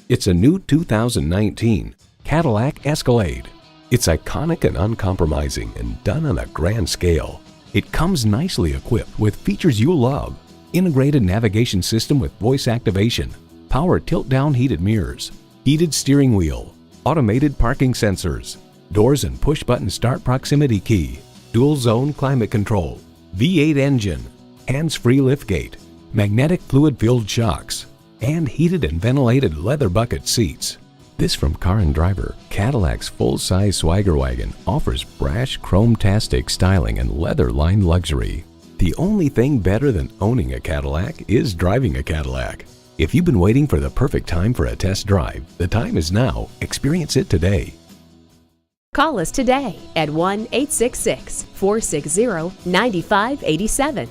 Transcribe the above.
It's a new 2019 Cadillac Escalade. It's iconic and uncompromising and done on a grand scale. It comes nicely equipped with features you love. Integrated navigation system with voice activation, power tilt-down heated mirrors, heated steering wheel, automated parking sensors, doors and push-button start proximity key, dual-zone climate control, V8 engine, hands-free liftgate, magnetic fluid-filled shocks, and heated and ventilated leather bucket seats. This from Car and Driver, Cadillac's full-size swagger wagon offers brash chrome-tastic styling and leather-lined luxury. The only thing better than owning a Cadillac is driving a Cadillac. If you've been waiting for the perfect time for a test drive, the time is now. Experience it today. Call us today at 1-866-460-9587.